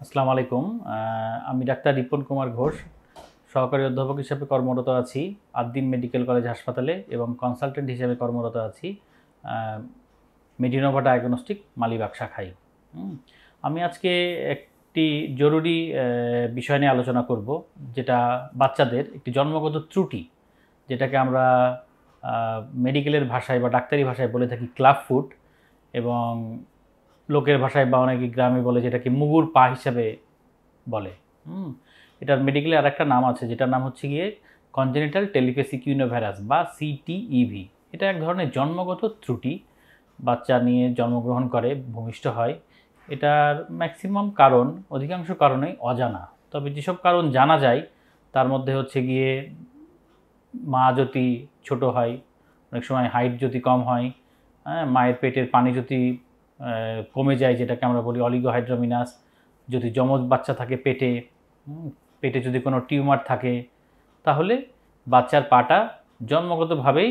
আসসালামু আলাইকুম। আমি ডাক্তার রিপন কুমার ঘোষ, সহকারী অধ্যাপক হিসেবে কর্মরত আছি আদ্দিন মেডিকেল কলেজ হাসপাতালে এবং কনসালটেন্ট হিসেবে কর্মরত আছি মেডিনোভা ডায়াগনস্টিক মালিবাগ শাখায়। আমি আজকে একটি জরুরি বিষয় নিয়ে আলোচনা করব, যেটা বাচ্চাদের একটি জন্মগত ত্রুটি, যেটাকে আমরা মেডিকেলের ভাষায় বা ডাক্তারি ভাষায় বলে থাকি ক্লাব ফুট, এবং লোকের ভাষায় বা অনেকে গ্রামে বলে যেটাকে মুগুর পা হিসাবে বলে। এটার মেডিকেলে আর একটা নাম আছে, যেটার নাম হচ্ছে গিয়ে কনজেনিটাল টেলিপ্যাথিক ইউনোভাইরাস বা সিটিইভি। এটা এক ধরনের জন্মগত ত্রুটি, বাচ্চা নিয়ে জন্মগ্রহণ করে, ভূমিষ্ঠ হয়। এটার ম্যাক্সিমাম কারণ, অধিকাংশ কারণেই অজানা। তবে যেসব কারণ জানা যায় তার মধ্যে হচ্ছে গিয়ে মা যদি ছোট হয়, অনেক সময় হাইট যদি কম হয়, মায়ের পেটের পানি যদি কমে যায়, যেটাকে আমরা বলি অলিগোহাইড্রোমিনাস, যদি যমজ বাচ্চা থাকে পেটে, পেটে যদি কোনো টিউমার থাকে, তাহলে বাচ্চার পাটা জন্মগতভাবেই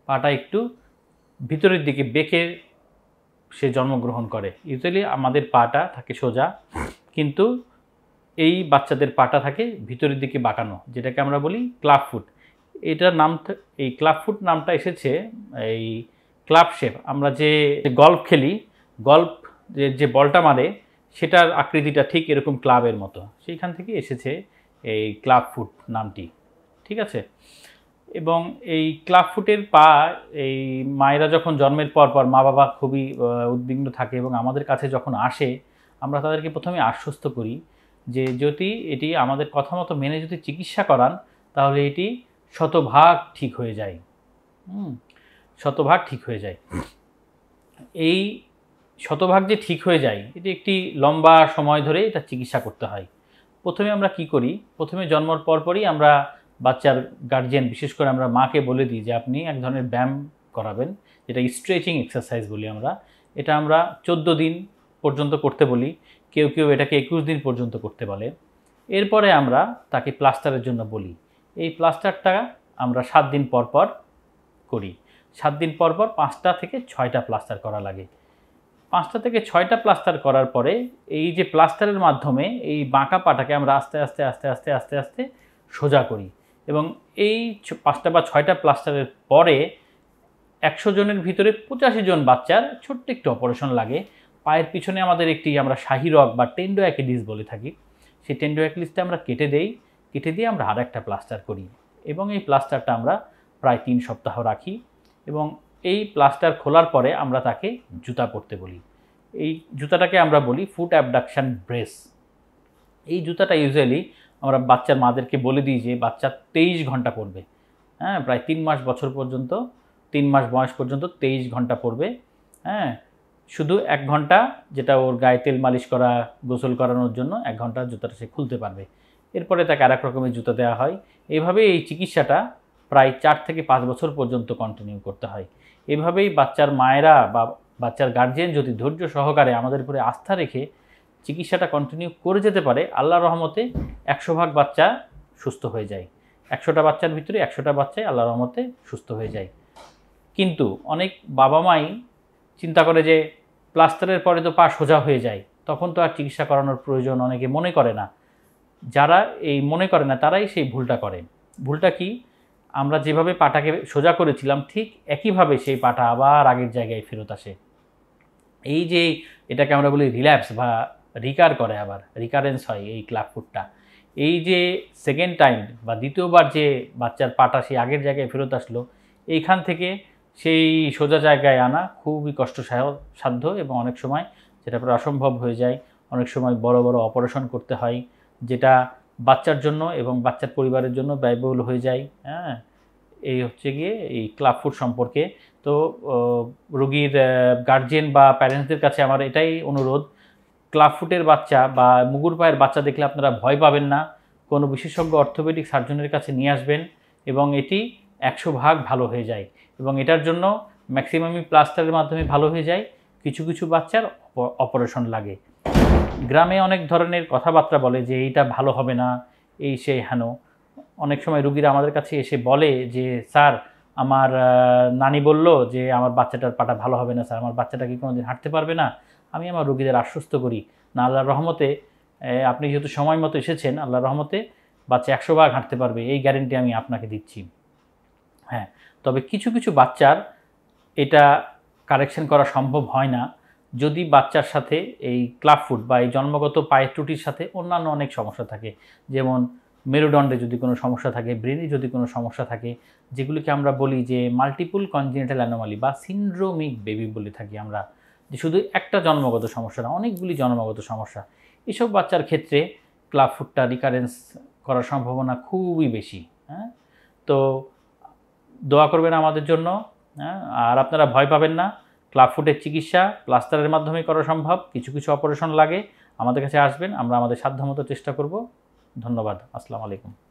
পাটা একটু ভিতরের দিকে বেঁকে সে জন্মগ্রহণ করে। ইউজুয়ালি আমাদের পাটা থাকে সোজা, কিন্তু এই বাচ্চাদের পাটা থাকে ভিতরের দিকে বাঁকানো, যেটাকে আমরা বলি ক্লাব ফুট। এটার নাম, এই ক্লাব ফুট নামটা এসেছে এই ক্লাব শেপ। আমরা যে গল্ফ খেলি, গল্ফ যে বলটা মারে সেটার আকৃতিটা ঠিক এরকম ক্লাবের মতো, সেইখান থেকে এসেছে এই ক্লাব ফুট নামটি। ঠিক আছে। এবং এই ক্লাব ফুটের পা, এই মায়েরা যখন জন্মের পর পর মা বাবা খুবই উদ্বিগ্ন থাকে এবং আমাদের কাছে যখন আসে, আমরা তাদেরকে প্রথমে আশ্বস্ত করি যে যদি এটি আমাদের কথা মতো মেনে যদি চিকিৎসা করান, তাহলে এটি শতভাগ ঠিক হয়ে যায়। শতভাগ ঠিক হয়ে যায়। এই শতভাগ যে ঠিক হয়ে যায়, এটি একটি লম্বা সময় ধরে এটা চিকিৎসা করতে হয়। প্রথমে আমরা কি করি, প্রথমে জন্মের পরপরই আমরা বাচ্চার গার্জিয়ান, বিশেষ করে আমরা মাকে বলে দিই যে আপনি এক ধরনের ব্যায়াম করাবেন, যেটা স্ট্রেচিং এক্সারসাইজ বলি আমরা। এটা আমরা 14 দিন পর্যন্ত করতে বলি, কেউ কেউ এটাকে 21 দিন পর্যন্ত করতে বলে। এরপরে আমরা তাকে প্লাস্টারের জন্য বলি। এই প্লাস্টারটা আমরা 7 দিন পর পর করি। 7 দিন পর পর 5টা থেকে 6টা প্লাস্টার করা লাগে। 5টা থেকে 6টা প্লাস্টার করার পরে এই যে প্লাস্টারের মাধ্যমে এই বাঁকা পাটাকে আমরা আস্তে আস্তে আস্তে আস্তে আস্তে আস্তে সোজা করি। এবং এই 5টা বা 6টা প্লাস্টারের পরে 100 জনের ভিতরে 85 জন বাচ্চার ছোট্ট একটু অপারেশন লাগে। পায়ের পিছনে আমাদের একটি আমরা শাহী রগ বা টেন্ডো অ্যাকিলিস বলে থাকি, সেই টেন্ডো অ্যাকিলিসটা আমরা কেটে দিয়ে আমরা আর একটা প্লাস্টার করি। এবং এই প্লাস্টারটা আমরা প্রায় 3 সপ্তাহ রাখি। এবং এই প্লাস্টার খোলার পরে আমরা তাকে জুতা পরতে বলি। এই জুতাটাকে আমরা বলি ফুট অ্যাবডাকশন ব্রেস। এই জুতাটা ইউজুয়ালি আমরা বাচ্চার মাদেরকে বলে দিই যে বাচ্চা 23 ঘন্টা পড়বে। প্রায় 3 মাস বছর পর্যন্ত, 3 মাস বয়স পর্যন্ত 23 ঘন্টা পড়বে। শুধু 1 ঘন্টা, যেটা ওর গায়ে তেল মালিশ করা, গোসল করানোর জন্য 1 ঘন্টা জুতাটা সে খুলতে পারবে। এরপরে তাকে আরেক রকমের জুতা দেওয়া হয়। এইভাবে এই চিকিৎসাটা প্রায় 4 থেকে 5 বছর পর্যন্ত কন্টিনিউ করতে হয়। এভাবেই বাচ্চার মায়েরা বা বাচ্চার গার্জিয়ান যদি ধৈর্য সহকারে আমাদের উপরে আস্থা রেখে চিকিৎসাটা কন্টিনিউ করে যেতে পারে, আল্লাহর রহমতে 100 ভাগ বাচ্চা সুস্থ হয়ে যায়। 100টা বাচ্চার ভিতরে 100টা বাচ্চাই আল্লাহর রহমতে সুস্থ হয়ে যায়। কিন্তু অনেক বাবা মাই চিন্তা করে যে প্লাস্টারের পরে তো পা সোজা হয়ে যায়, তখন তো আর চিকিৎসা করানোর প্রয়োজন অনেকে মনে করে না। যারা এই মনে করে না তারাই সেই ভুলটা করে। ভুলটা কি, আমরা যেভাবে পাটাকে সোজা করেছিলাম ঠিক একইভাবে সেই পাটা আবার আগের জায়গায় ফেরত আসে। এই যে এটাকে আমরা বলি রিল্যাপস বা রিকার করে, আবার রিকারেন্স হয় এই ক্লাব ফুটটা। এই যে সেকেন্ড টাইম বা দ্বিতীয়বার যে বাচ্চার পাটা সেই আগের জায়গায় ফেরত আসলো, এইখান থেকে সেই সোজা জায়গায় আনা খুবই কষ্টসাধ্য এবং অনেক সময় যেটা প্রায় অসম্ভব হয়ে যায়। অনেক সময় বড় বড় অপারেশন করতে হয়, যেটা বাচ্চার জন্য এবং বাচ্চার পরিবারের জন্য ব্যয়বহুল হয়ে যায়। এই হচ্ছে গিয়ে এই ক্লাব ফুট সম্পর্কে। তো রোগীর গার্জিয়ান বা প্যারেন্টসদের কাছে আমার এটাই অনুরোধ, ক্লাব ফুটের বাচ্চা বা মুগুর পায়ের বাচ্চা দেখলে আপনারা ভয় পাবেন না, কোনো বিশেষজ্ঞ অর্থোপেডিক সার্জনের কাছে নিয়ে আসবেন এবং এটি 100 ভাগ ভালো হয়ে যায়। এবং এটার জন্য ম্যাক্সিমামই প্লাস্টারের মাধ্যমে ভালো হয়ে যায়, কিছু কিছু বাচ্চার অপারেশন লাগে। গ্রামে অনেক ধরনের কথাবার্তা বলে যে এইটা ভালো হবে না, এই সেই হেন। অনেক সময় রুগীরা আমাদের কাছে এসে বলে যে স্যার, আমার নানি বলল যে আমার বাচ্চাটার পাটা ভালো হবে না স্যার, আমার বাচ্চাটা কি কোনোদিন হাঁটতে পারবে না। আমি আমার রুগীদের আশ্বস্ত করি না, আল্লাহর রহমতে আপনি যেহেতু সময় মতো এসেছেন, আল্লাহর রহমতে বাচ্চা 100 ভাগ হাঁটতে পারবে, এই গ্যারেন্টি আমি আপনাকে দিচ্ছি। হ্যাঁ, তবে কিছু কিছু বাচ্চার এটা কারেকশন করা সম্ভব হয় না যদি বাচ্চার সাথে এই ক্লাব ফুট বা এই জন্মগত পায়ের ত্রুটির সাথে অন্যান্য অনেক সমস্যা থাকে। যেমন মেরুদণ্ডে যদি কোনো সমস্যা থাকে, ব্রেনে যদি কোনো সমস্যা থাকে, যেগুলিকে আমরা বলি যে মাল্টিপল কনজেনিটাল অ্যানোমালি বা সিন্ড্রোমিক বেবি বলে থাকি আমরা, যে শুধু একটা জন্মগত সমস্যা না, অনেকগুলি জন্মগত সমস্যা। এসব বাচ্চার ক্ষেত্রে ক্লাব ফুটটা রিকারেন্স করার সম্ভাবনা খুবই বেশি। হ্যাঁ, তো দোয়া করবেন আমাদের জন্য। হ্যাঁ, আর আপনারা ভয় পাবেন না, ক্লাব ফুটের চিকিৎসা প্লাস্টারের মাধ্যমে করা সম্ভব, কিছু কিছু অপারেশন লাগে। আমাদের কাছে আসবেন, আমরা আমাদের সাধ্যমতো চেষ্টা করব। ধন্যবাদ। আসসালামু আলাইকুম।